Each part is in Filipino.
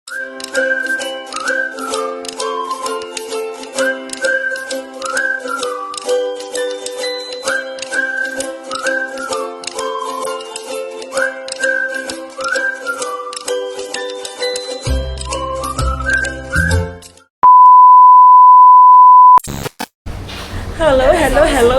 Hello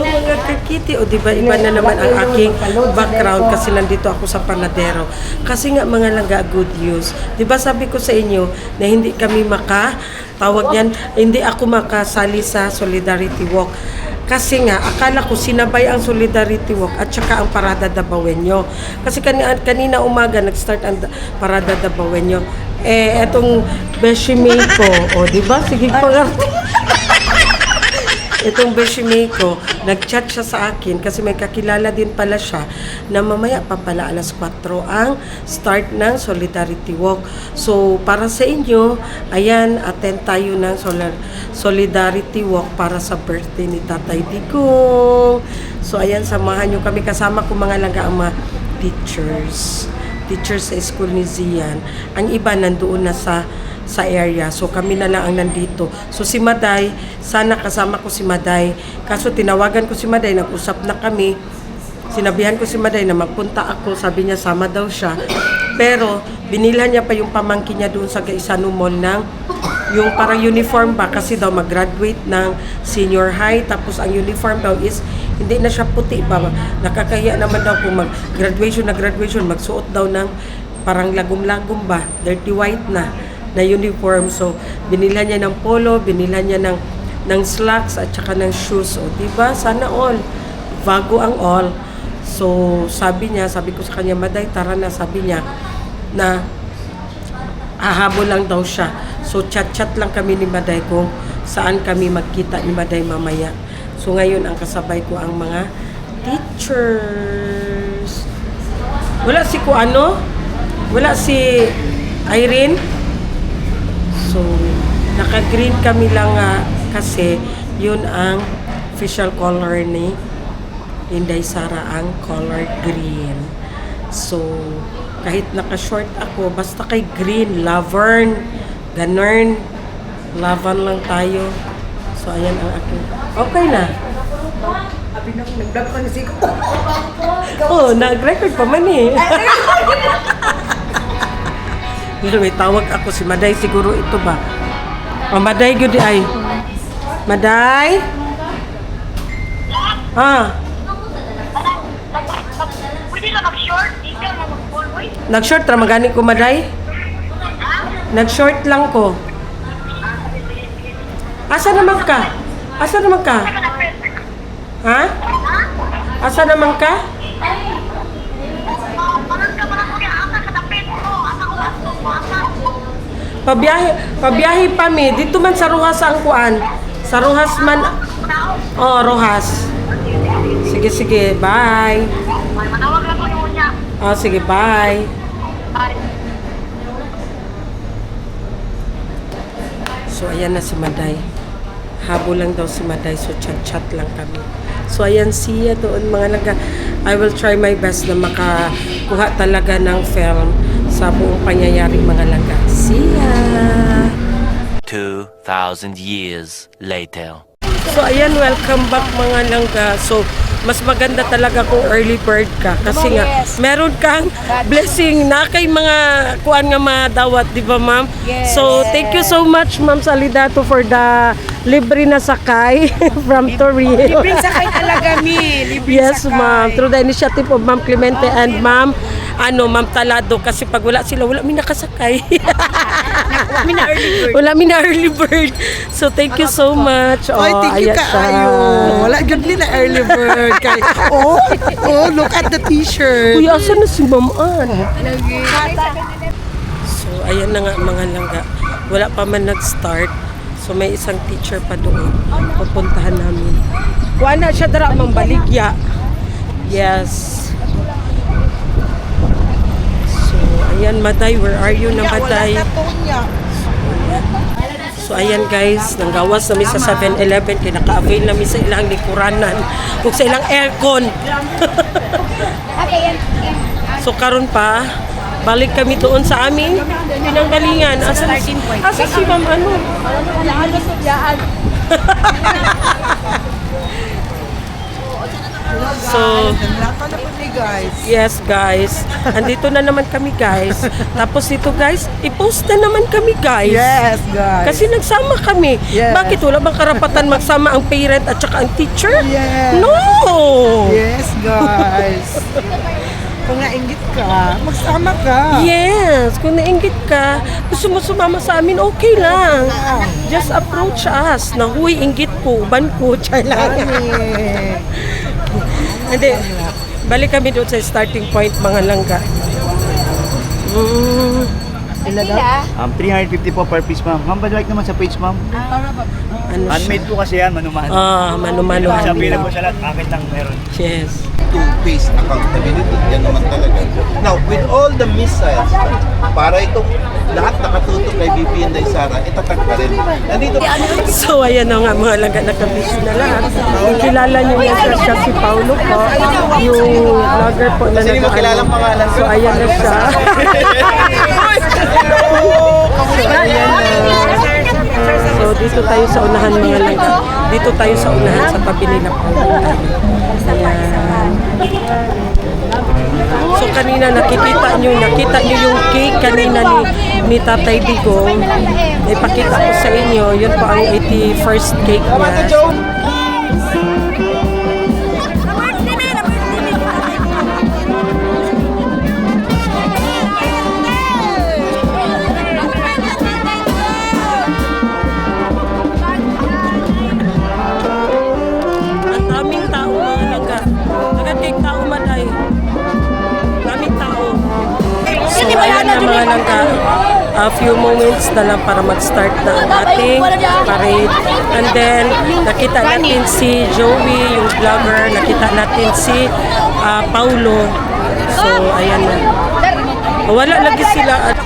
mga kakiti. O diba iba na naman ang aking background kasi nandito ako sa Panadero. Kasi nga mga langga, good news. Diba sabi ko sa inyo na hindi kami tawag yan, hindi ako makasali sa Solidarity Walk. Kasi nga, akala ko sinabay ang Solidarity Walk at saka ang Parada Dabawenyo. Kasi kanina umaga nag-start ang Parada Dabawenyo. Etong Beshimay ko, o diba? Sige pangarte. Itong Beshimay ko, nag-chat siya sa akin kasi may kakilala din pala siya na mamaya pa pala alas 4 ang start ng Solidarity Walk. So, para sa inyo, ayan, attend tayo ng Solidarity Walk para sa birthday ni Tatay Digong. So, ayan, samahan nyo kami. Kasama ko mga langga ang mga teachers sa school ni Zian. Ang iba nandoon na sa area. So, kami na lang ang nandito. So, si Maday, sana kasama ko si Maday. Kaso, tinawagan ko si Maday, nag-usap na kami. Sinabihan ko si Maday na magpunta ako. Sabi niya, sama daw siya. Pero, binilhan niya pa yung pamangkin niya doon sa Gaisano Mall ng yung parang uniform ba. Kasi daw mag-graduate ng senior high. Tapos, ang uniform daw is hindi na siya puti ba. Nakakahiya naman daw kung mag-graduation, magsuot daw ng parang lagom-lagom ba. Dirty white na uniform. So, binilhan niya ng polo, binilhan niya ng slacks at saka ng shoes. O, diba? Sana all. Bago ang all. So, sabi ko sa kanya, Maday, tara na. Sabi niya na hahabol lang daw siya. So, chat-chat lang kami ni Maday kung saan kami magkita ni Maday mamaya. So, ngayon, ang kasabay ko ang mga teachers. Wala si Kuano? Wala si Irene? So, naka-green kami lang kasi yun ang official color ni Inday Sara, ang color green. So, kahit naka-short ako, basta kay green, lavern, ganern, lavan lang tayo. So, ayan ang aking. Okay na. Nag-vlog pa ni Siko. Oh, nag-record pa man eh. Pero may tawag ako si Maday, siguro ito ba? O, Maday, good ay. Maday? Pwede ka mag-short? Ikaw na mag-full voice? Nag-short ra magani ko, Maday? Nag-short lang ko. Asa naman ka? Ha? Asa naman ka? Pabiyahe pa mi. Dito man sa Rojas ang kuan. Sa Rojas man. Oh, Rojas. Sige, bye. Manawag lang ko yung niya. Oh, sige, bye. So, ayan na si Maday. Habol lang daw si Maday. So, chat-chat lang kami. So, ayan siya doon mga laga. I will try my best na makakuha talaga ng film sa buong pangyayari mga laga. See ya! 2,000 years later. So, ayan, welcome back mga langga. So, mas maganda talaga kung early bird ka. Kasi nga, meron kang blessing na kay mga kuan nga madawat, di ba ma'am? Yes. So, thank you so much ma'am Salidato for the libre na sakay from Torrio. Libreng sakay talaga mi. Yes ma'am, through the initiative of Ma'am Clemente and Ma'am Talado. Kasi pag wala sila, wala mi nakasakay. Wala mi na early bird. So, thank you so much. Ay, thank you ayan siya. kaayo. Wala yun din na early bird. Look at the t-shirt. Kuya, asan na si Ma'am Ann? So, ayan na nga mga langga. Wala pa man nag-start. So, may isang teacher pa doon. Pupuntahan namin. Kuha na siya dara mang baligya. Yes. So, ayan, Maday. Where are you na, Maday? So, ayan guys. Nanggawas namin sa 7-Eleven. Kaya naka-avail namin sa ilang likuranan. Kung sa ilang aircon. So, karon pa, balik kami doon sa aming pinanggalingan. Asa si Ma'am ano? So, Nandito na po ni guys. yes guys, andito na naman kami guys. Tapos dito guys, i-post na naman kami guys. Yes, guys. Kasi nagsama kami. Yes. Bakit wala bang karapatan magsama ang parent at saka ang teacher? Yes. No! Yes, guys. Kung nainggit ka, magsama ka. Yes, kung nainggit ka, gusto mo sumama sa amin, okay lang. Just approach us. Na, huy, inggit ko, uban ko, chay lang. Ani. Hindi, balik kami doon sa starting point, mga langga. Ilan daw? 350 po per piece, ma'am. Ma'am, like naman sa page, ma'am. Ano siya? Handmade po kasi yan, manuman. Mano-mano. Sabi na po sa lahat, akin lang meron. Yes. Two-phase accountability. Yan naman talaga. Now, with all the missiles, para itong lahat nakatutok kay VP Inday Sara, itatag pa rin. Nandito So, ayan na nga mga langga, nakabisi na lahat. Kung kilala niyo yan siya si Paulo po, yung vlogger po na Kasi hindi mo kilalang pangalan. So, ayan na siya. So, dito tayo sa unahan mga langga. Dito tayo sa unahan sa tabi nila Paulo. Ayan. So kanina nakita nyo yung cake kanina ni Tatay Digong. Ipakita ko sa inyo, yun po ang 81st cake niya. Ang daming tao mga langga. Nagkakake tao maday. Daming tao. So ayan na mga langga. A few moments na lang para mag-start na ang ating parade. And then, nakita natin si Joey, yung vlogger. Nakita natin si Paulo. So, ayan na. Wala lagi sila at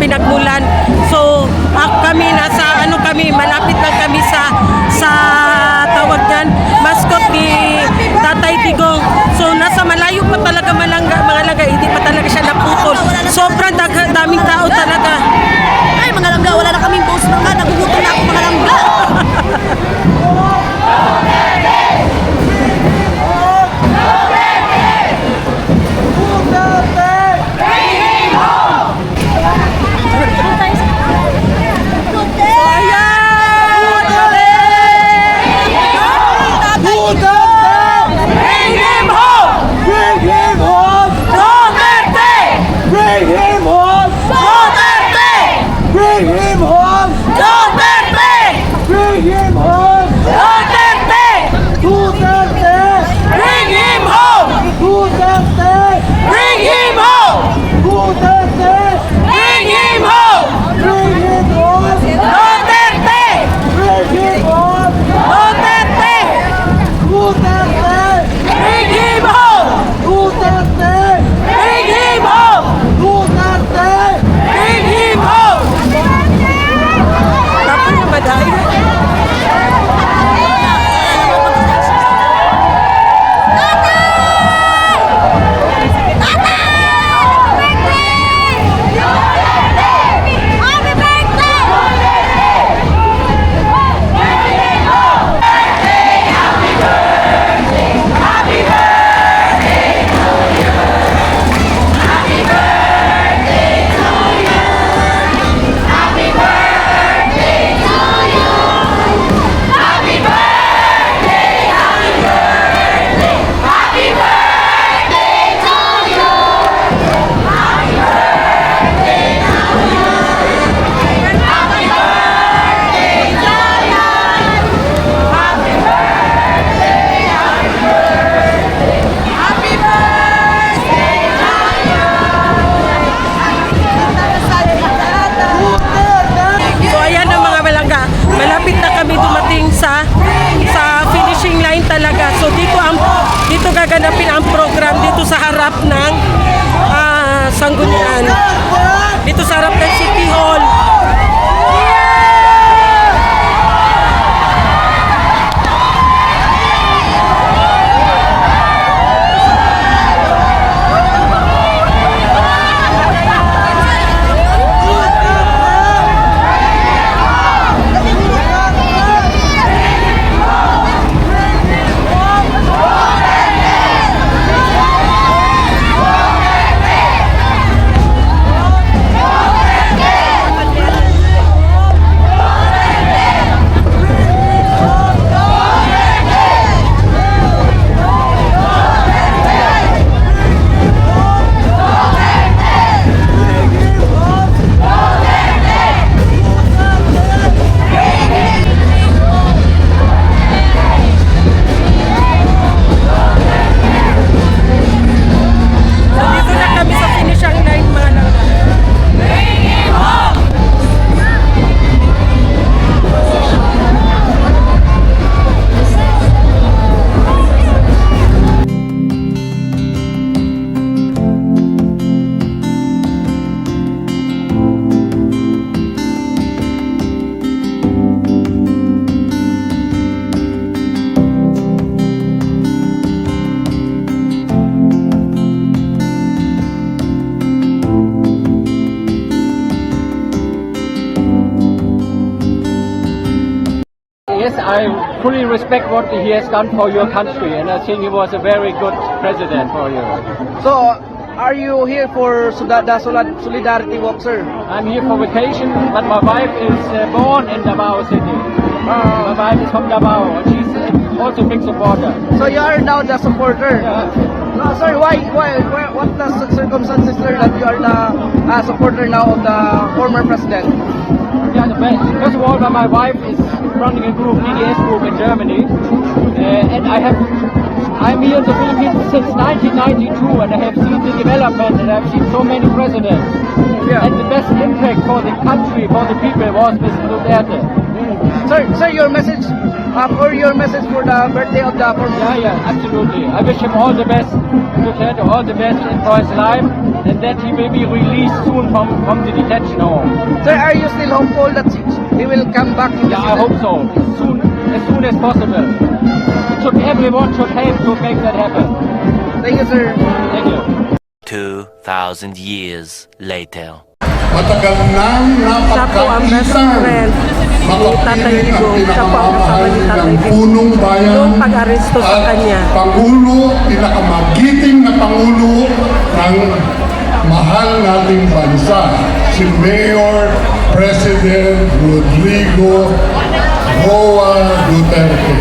pinagmulan. So, kami nasa malapit lang kami sa tawag niyan, mascot ni Tatay Digong. So, nasa malayo pa talaga mga langga, hindi pa talaga siya naputol. Sobrang daming tao talaga. Ay, mga langga, wala na kaming post mga, nagugutom na ako mga langga. harap ng Sanggunian. Dito sa harap ng City Hall. Yes, I fully respect what he has done for your country, and I think he was a very good president for you. So, are you here for the Solidarity Walk, sir? I'm here for vacation, but my wife is born in Davao City. My wife is from Davao, and she's also a big supporter. So you are now the supporter. No, sir, why, what the circumstances, sir, that you are the supporter now of the former president? Yeah, first of all, my wife is running a group, DDS group in Germany, and I'm here in the Philippines since 1992, and I have seen the development, and I've seen so many presidents. Yeah. And the best impact for the country, for the people, was Mr. Duterte. Sir, your message for the birthday of the former. Yeah, absolutely. I wish him all the best, Duterte, all the best for his life, and that he will be released soon from the detention home. Sir, are you still hopeful that he will come back? Yeah, I hope so. As soon as possible. Everyone should help to make that happen. Thank you, sir. Thank you. 2,000 years later. Matagal nang Siya po ang best friend ni Tatay Digong. Siya po ang kasama ni Tatay ng Digong punong bayan noong pag-aresto sa at kanya. Pangulo, pinakamagiting na Pangulo ng mahal nating bansa, si Mayor President Rodrigo Roa Duterte.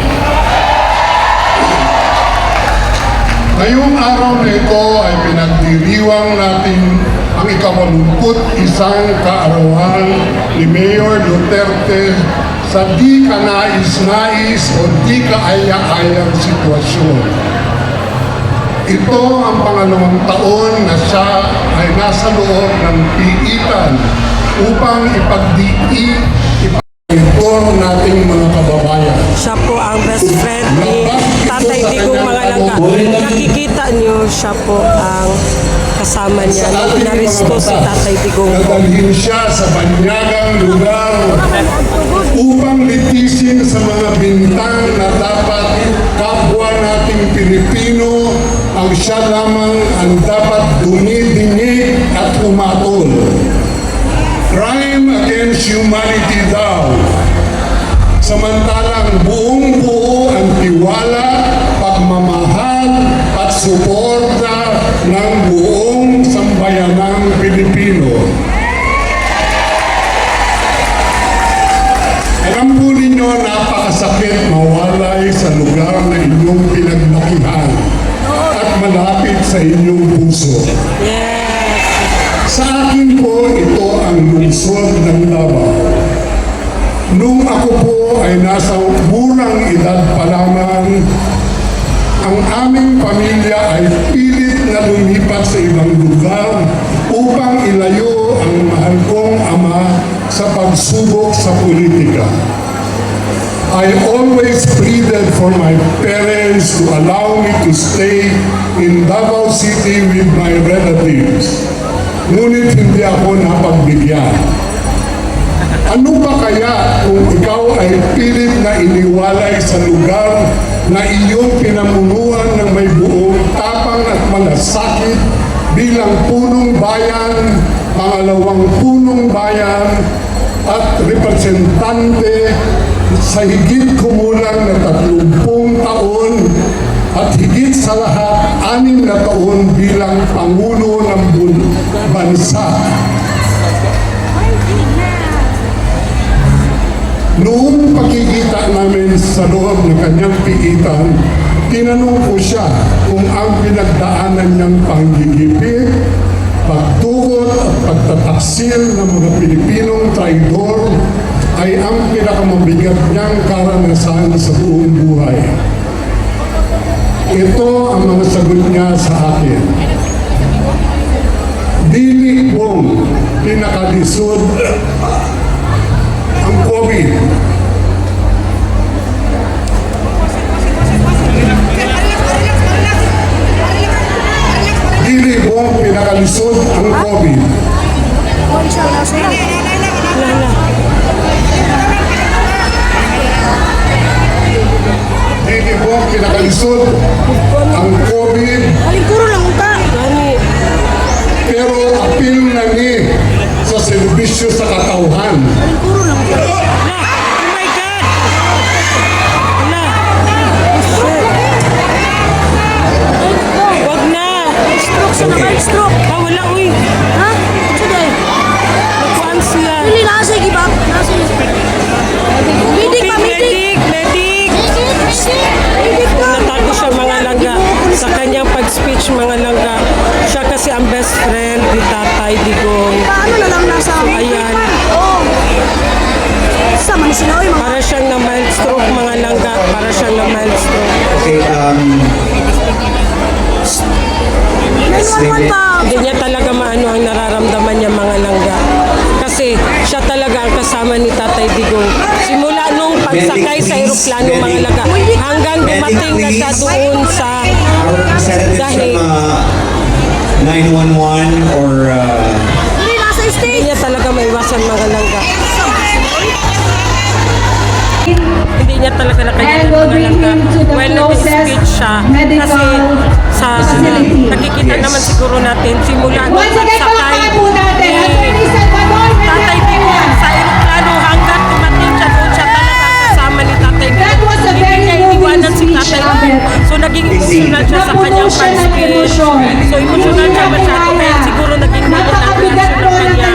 Ngayong araw na ito ay pinagdiriwang natin ang ika-81 kaarawan ni Mayor Duterte sa di kanais-nais o di kaaya-ayang sitwasyon. Ito ang pangalawang taon na siya ay nasa loob ng piitan upang ito nating mga kababayan. Siya po ang best friend ni Tatay Digong mga langga. Nakikita niyo, siya po ang kasama niya nung inaresto si Tatay Digong. Nadalhin siya sa banyagang lugar upang litisin sa mga bintang na dapat kapwa nating Pilipino ang siya lamang ang dapat dumidinig at umatol. Crime against humanity daw. Samantalang buong-buo ang tiwala, pagmamahal at suporta ng buong sambayanang Pilipino. Alam po ninyo, napakasakit mawalay sa lugar na inyong pinaglakihan at malapit sa inyong puso. Sa akin po, ito ang lungsod ng Davao. Nung ako po ay nasa murang edad pa lamang, ang aming pamilya ay pilit na lumipat sa ibang lugar upang ilayo ang mahal kong ama sa pagsubok sa politika. I always pleaded for my parents to allow me to stay in Davao City with my relatives. Ngunit hindi ako napagbigyan. Ano ba kaya kung ikaw ay pilit na iniwalay sa lugar na iyong pinamunuan ng may buong tapang at malasakit bilang punong bayan, pangalawang punong bayan at representante sa higit kumulang na 30 taon at higit sa lahat 6 na taon bilang Pangulo ng bansa. Noong pagkikita namin sa loob ng kanyang piitan, tinanong ko siya kung ang pinagdaanan niyang panggigipit, pagtugot at pagtataksil ng mga Pilipinong traidor ay ang pinakamabigat niyang karanasan sa buong buhay. Ito ang mga sagot niya sa akin. Dili kong pinakalisod ang COVID. Dili kong pinakalisod ang COVID. Dili kong pinakalisod ang COVID. Pero apil na ni sa serbisyo sa katauhan. Stroke. Wala, uy. Ha? Sige. Nagkuhan siya. Dili na sige ba? Medic pa, Medic! Natago siya mga langga sa kanyang pag-speech mga langga. Siya kasi ang best friend ni Tatay Digong. Paano na lang nasa So, ayan. Oh. Sama ni Sinoy mga. Para siyang na mild stroke mga langga. Para siyang na mild stroke. Okay, 911 pa. Hindi niya talaga maano ang nararamdaman niya mga langga. Kasi siya talaga ang kasama ni Tatay Digong. Simula nung pagsakay sa eroplano mga langga hanggang dumating na siya doon sa dahil 911 or Dili nasa hindi stage. niya talaga maiwasan mga langga. Hindi niya talaga nakayanan mga langga. When nag-speech siya kasi sa nakikita naman siguro natin simula nung pagsakay ni Tatay Digong sa eroplano hanggang dumating siya doon siya talaga kasama ni Tatay Digong. Hindi niya iniwanan si Tatay Digong. So naging emotional siya sa kanyang pag-speech. So emotional siya masyado kaya siguro naging naman ang reaction ng kanya.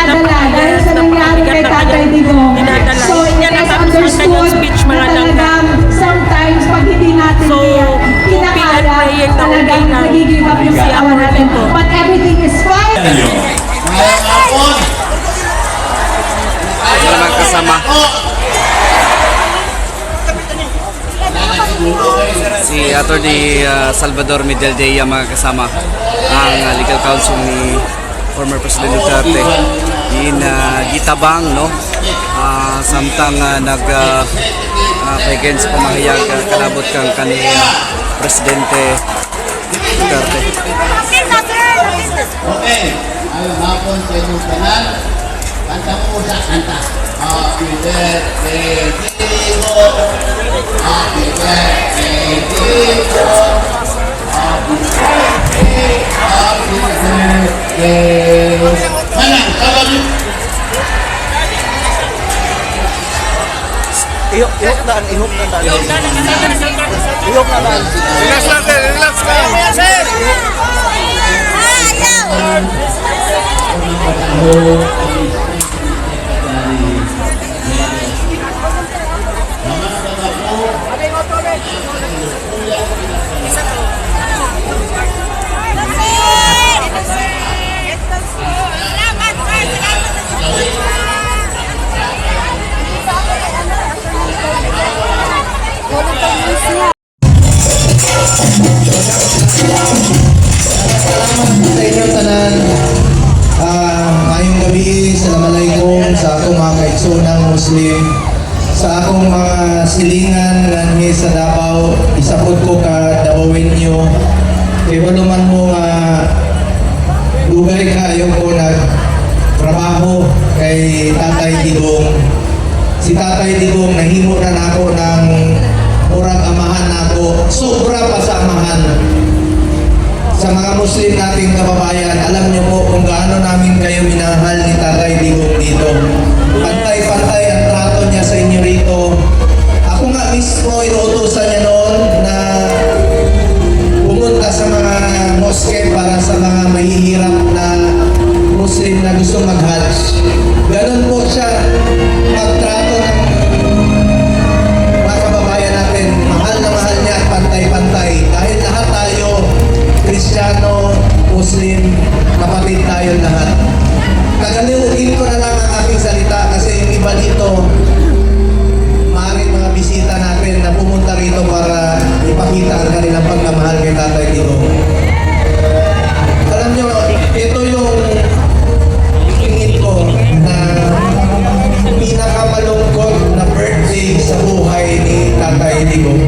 Napakabigas na kanyang dinadala. Hindi niya natapos ang kanyang speech mga langga. Sometimes pag hindi natin So, hoping and praying na okay na si Apple ito. But everything is fine. Walang kasama. Si Attorney Salvador Medaldea mga kasama ang legal counsel ni former President Duterte in gitabang no samtang paigen sa pamahayag kalabot kang kanina Presidente Duterte. okay. Ayun hapon sa inyong tanan. Kanta po sa kanta. Happy birthday, Diego. Happy birthday, Diego. Happy birthday, happy birthday. Manang, tawagin. ihok na daan. Relax natin, relax ka. Sa inyong tanan, ngayong gabi, Assalamualaikum sa akong mga kaigsoonang Muslim, sa akong mga silingan nga sa Davao, isapod ko ka Davawin nyo. Kaya wala man mo lugay kayo ko nagtrabaho kay Tatay Digong. Si Tatay Digong nahimo na nako ng murag amahan nako, sobra pa sa amahan. Sa mga Muslim nating kababayan, alam niyo po kung gaano namin kayo minahal ni Tatay Digong dito. Pantay-pantay ang trato niya sa inyo rito. Ako nga mismo inuutosan niya noon na pumunta sa mga mosque para sa mga mahihirap na Muslim na gusto mag-Hajj. Ganon po siya magtrato ng mga kababayan natin. Mahal na mahal niya at pantay-pantay. Dahil lahat tayo, Kristiyano, Muslim, kapatid tayo lahat. Tagaliwin ko na lang ang aking salita kasi yung iba dito, maaaring mga bisita natin na pumunta rito para ipakita ang kanilang pagmamahal kay Tatay Digong. Alam nyo, ito yung tingin ko na pinakamalungkot na birthday sa buhay ni Tatay Digong.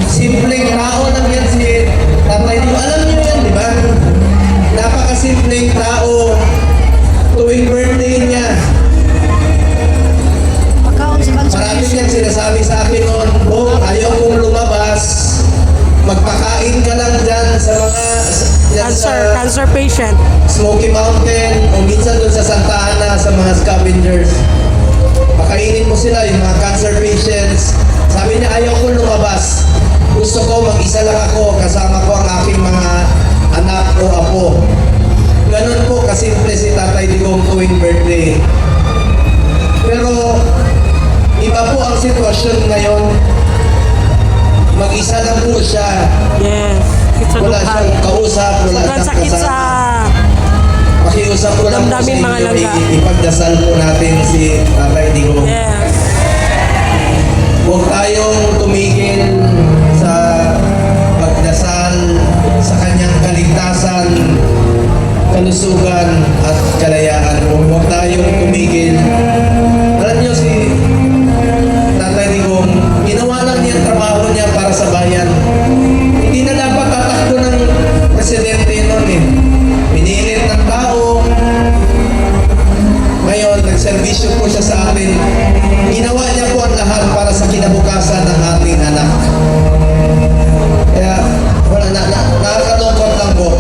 Simpleng tao lang yan si Tatay Digong. Alam nyo yan, di ba? Napakasimpleng tao tuwing birthday niya. Marami niyang sinasabi sa akin noon, oh, ayaw kong lumabas. Magpakain ka lang dyan sa mga Cancer patient. Smoky Mountain o minsan doon sa Santa Ana sa mga scavengers. Pakainin mo sila, yung mga cancer patients. Sabi niya, ayaw kong lumabas. Gusto ko, mag-isa lang ako, kasama ko ang aking mga anak o apo. Ganun po kasimple si Tatay Digong tuwing birthday. Pero iba po ang sitwasyon ngayon. Mag-isa lang po siya. Yes. Wala siyang kausap, wala siyang Sakit sa kasama. Pakiusap ko lang po sa damdamin mga inyo, langga. ipagdasal po natin si Tatay Digong. Yes. Huwag tayong tumigil sa pagdasal sa kanyang kaligtasan, kalusugan at kalayaan. Huwag tayong tumigil. Alam niyo si Tatay Digong, ginawa lang niya ang trabaho niya para sa bayan. Hindi na dapat tatakbo ng presidente noon eh. Pinilit ng tao. Ngayon, nagserbisyo po siya sa atin. Ginawa niya po ang lahat para sa kinabukasan ng ating anak. Kaya, wala nakakalungkot lang po.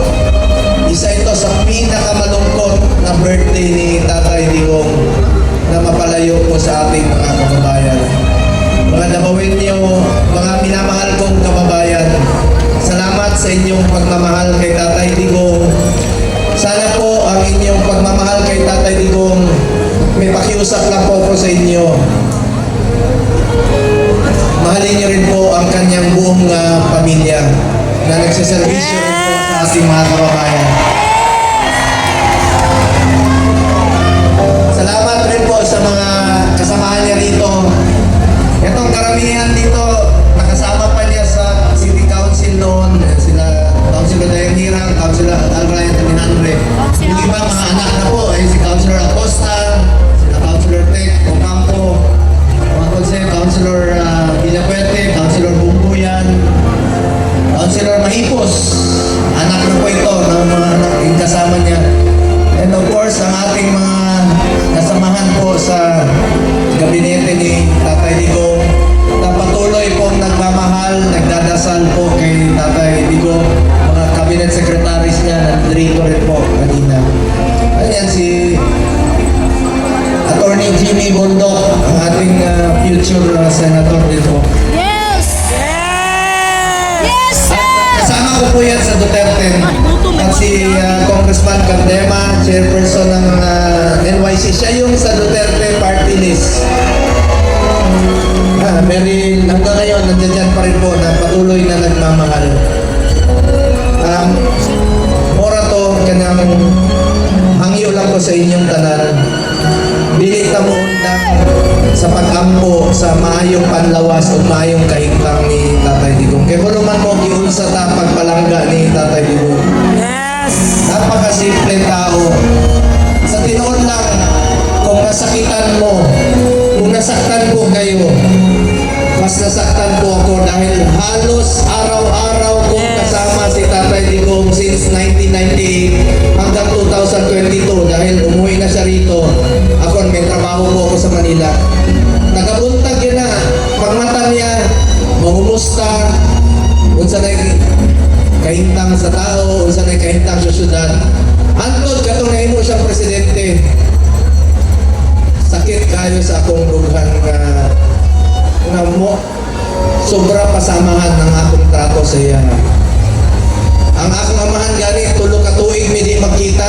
Isa ito sa pinakamalungkot na birthday ni Tatay Digong na mapalayo po sa ating mga kababayan. Mga Davawin niyo, mga minamahal kong kababayan, salamat sa inyong pagmamahal kay Tatay Digong. Sana po ang inyong pagmamahal kay Tatay Digong, may pakiusap lang po sa inyo. Mahalin niyo rin po ang kanyang buong pamilya na nagsiservisyo rin po sa ating mga kababayan. Salamat rin po sa mga kasamahan niya rito. Itong karamihan dito, nakasama pa niya sa City Council noon. Sila Councilor Dayanirang, Councilor Alrayan Taminandre. Yung iba mga anak na po, si Councilor Acosta, sila Councilor Tec Ocampo, mga Councilor Villapuerte, Councilor Bumbuyan, Councilor Mahipos. Anak na po ito ng mga anak yung kasama niya. And of course, ang ating mga kasamahan po sa gabinete ni Tatay Digong na patuloy pong nagmamahal, nagdadasal po kay Tatay Digong. Mga cabinet secretaries niya, nandito rin po kanina. Ayan si Attorney Jimmy Bondok, ang ating future senator din po. Yes! Yes, sir! Kasama ko po yan sa Duterte. At si Congressman Cardema, chairperson ng NYC. Siya yung sa Duterte party list. Very, hanggang ngayon, nandiyan pa rin po na patuloy na nagmamahal. Mora to, kanang hangyo lang ko sa inyong tanan. Dili ta mo undang sa pag-ampo sa maayong panlawas o maayong kahigtang ni Tatay Digong. Kaya kung man mo giunsa ta pagpalangga ni Tatay Digong. Yes. Napakasimple tao. Sa tinuod lang, kung nasakitan mo, kung nasaktan po kayo. Mas nasaktan po ako dahil halos araw-araw kong kasama si Tatay Digong since 1998 hanggang 2022 dahil umuwi na siya rito. Ako, may trabaho po ako sa Manila. Nagabuntag yun na, pagmata niya, mahumusta, unsa na kahintang sa tao, unsa na kahintang sa syudad. Antod katong nahimo siyang presidente. Sakit kayo sa akong lughan na mo sobra pasamahan ng akong trato sa iya. Ang akong amahan gani tulo ka tuig mi di magkita.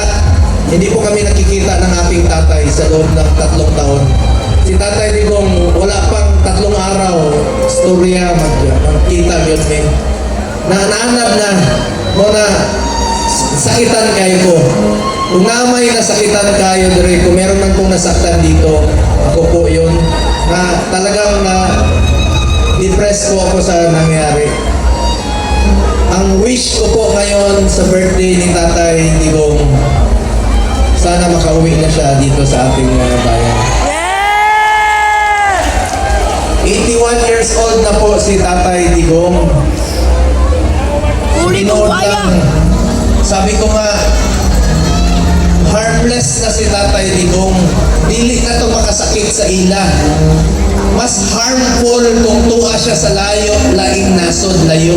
Hindi po kami nakikita ng aking tatay sa loob ng 3 taon. Si Tatay Digong wala pang 3 araw storya magkita yun eh. Naanab na mo na sakitan kayo ko. Kung namay nasakitan kayo dire, kung meron man pong nasaktan dito, ako po yun na talagang depressed po ako sa nangyari. Ang wish ko po ngayon sa birthday ni Tatay Digong, sana makauwi na siya dito sa ating bayan. 81 years old na po si Tatay Digong. Pinood lang. Sabi ko nga, harmless na si Tatay Digong. Dili na to makasakit sa ila. Mas harmful kung tuwa siya sa layo, laing nasod, layo.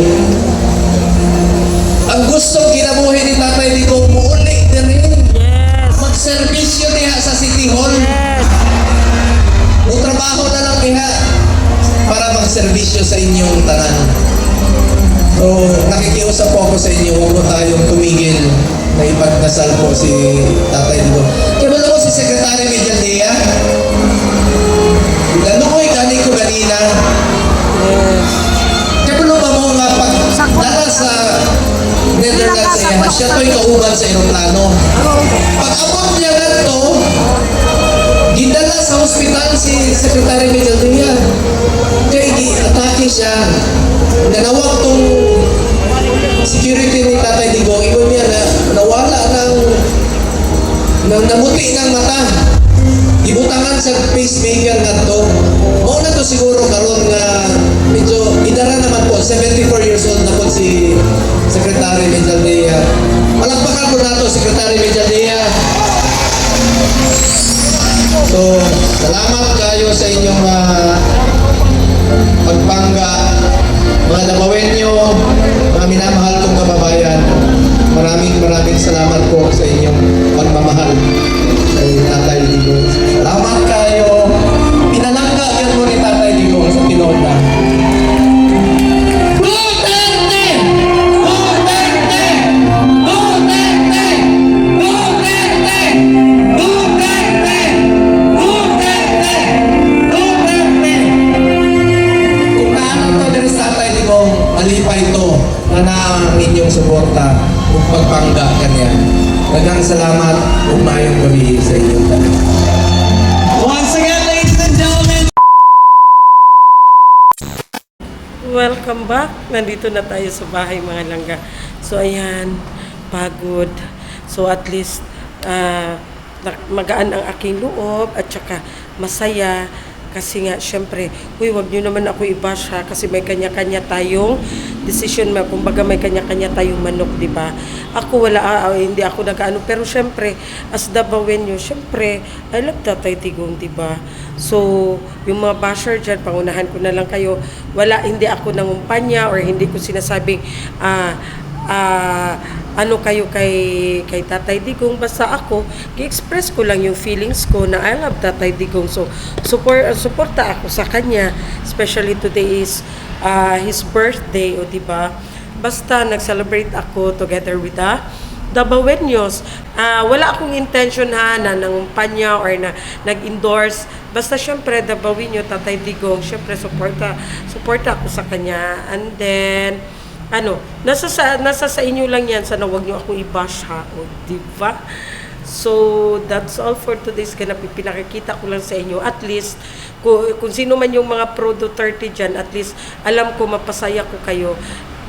Ang gusto kinabuhi ni Tatay Digong, muuli din rin. Magserbisyo niya sa City Hall. O trabaho na lang niya para magserbisyo sa inyong tanan. So, nakikiusap po ako sa inyo, huwag mo tayong tumigil na ipagdasal po si Tatay Digong. Kaya wala ko si Secretary Medialdea. Nanukoy gani ko ganina. Kaya wala ba mo nga pagdala sa Netherlands niya, siya to'y kauban sa aeroplano. Pag-abot niya na to, gidala sa hospital si Secretary Medialdea. Kaya i-atake siya. Nanawag tong security ni Tatay Digong, iwan niya na nawala ng namuti ng mata. Ibutangan sa pacemaker na to. Mauna to siguro karon nga medyo idara naman po, 74 years old na po si Secretary Medialdea. Palakpakan po na to, Secretary Medialdea. So, salamat kayo sa inyong pagpangga. Mga Damawenyo, mga minamahal kong kababayan, maraming salamat po sa inyong pagmamahal kay Tatay Digong. Salamat kayo. Pinalangga yan mo ni Tatay Digong sa Tinola. Duterte! Duterte! Duterte! Duterte! Duterte! Duterte! Duterte! Kung naanong to din sa Tatay Digong, malipay ito na ang inyong suporta kung pagpangga kanya. Daghang salamat kung mayong gabi sa inyong tanong. Once again, ladies and gentlemen, Welcome back. Nandito na tayo sa bahay mga langga. So ayan, pagod. So at least magaan ang aking loob at saka masaya. Kasi nga, syempre, wag nyo naman ako i-bash ha, kasi may kanya-kanya tayong decision, kumbaga may kanya-kanya tayong manok, di ba? Ako hindi ako nag-ano, pero syempre, as Damawenyo, syempre, I love Tatay Digong, di ba? So, yung mga basher dyan, pangunahan ko na lang kayo, hindi ako nangumpanya or hindi ko sinasabing, ano kayo kay Tatay Digong, basta ako i-express ko lang yung feelings ko na I love Tatay Digong. So suporta ako sa kanya, especially today is his birthday, o di ba? Basta nag-celebrate ako together with the Damawenyos. Wala akong intention na nangumpanya or na nag-endorse. Basta syempre Damawenyo, Tatay Digong, syempre suporta ako sa kanya. And then nasa sa inyo lang yan, sana wag nyo akong i-bash ha, o diba? So, that's all for today's ganap. Pinakikita ko lang sa inyo, at least, kung sino man yung mga pro-Duterte dyan, at least, alam ko, mapasaya ko kayo.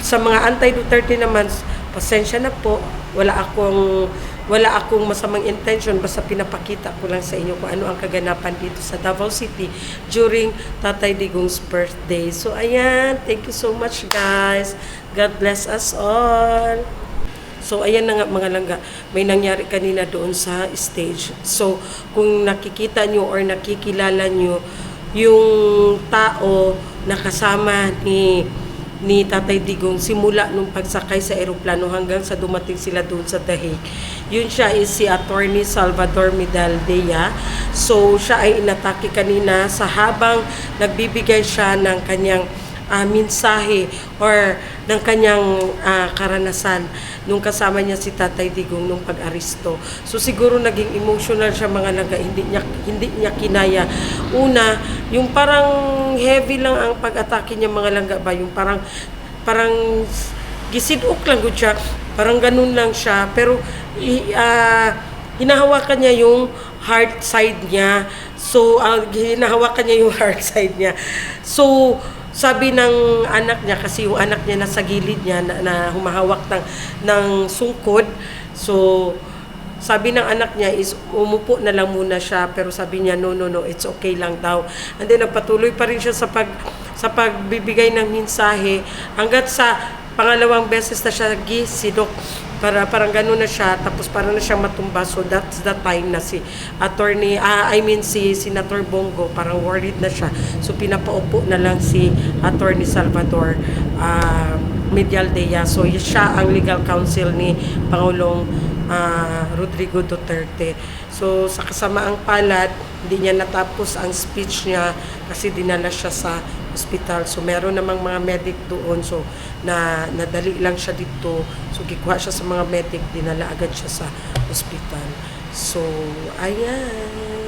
Sa mga anti-Duterte naman, pasensya na po, wala akong wala akong masamang intention, basta pinapakita ko lang sa inyo kung ano ang kaganapan dito sa Davao City during Tatay Digong's birthday. So ayan, thank you so much guys. God bless us all. So, ayan na nga mga langga, may nangyari kanina doon sa stage. So, kung nakikita nyo or nakikilala nyo yung tao na kasama ni Tatay Digong simula nung pagsakay sa eroplano hanggang sa dumating sila doon sa The Hague. Yun siya is si Attorney Salvador Medaldea. So, siya ay inatake kanina sa habang nagbibigay siya ng kanyang mensahe or ng kanyang karanasan nung kasama niya si Tatay Digong nung pag-aristo. So siguro naging emotional siya mga langga, hindi niya kinaya. Una, yung parang heavy lang ang pag-atake niya mga langga ba, yung parang gisidok lang gud siya, parang ganun lang siya, pero hinahawakan niya yung heart side niya. So hinahawakan niya yung heart side niya. So sabi ng anak niya, kasi yung anak niya nasa gilid niya na humahawak ng sungkod. So, sabi ng anak niya is umupo na lang muna siya, pero sabi niya no, it's okay lang daw. And then nagpatuloy pa rin siya sa pagbibigay ng mensahe hanggat sa pangalawang beses na siya gisidok. Parang gano'n na siya, tapos parang na siyang matumba. So that's the time na si Senator Bongo, parang worried na siya. So pinapaupo na lang si Attorney Salvador Medaldea. So siya ang legal counsel ni Pangulong Rodrigo Duterte. So sa kasamaang palad, hindi niya natapos ang speech niya kasi dinala siya sa hospital. So meron namang mga medic doon, so nadali lang siya dito. So gikuha siya sa mga medic, dinala agad siya sa hospital. So ayan.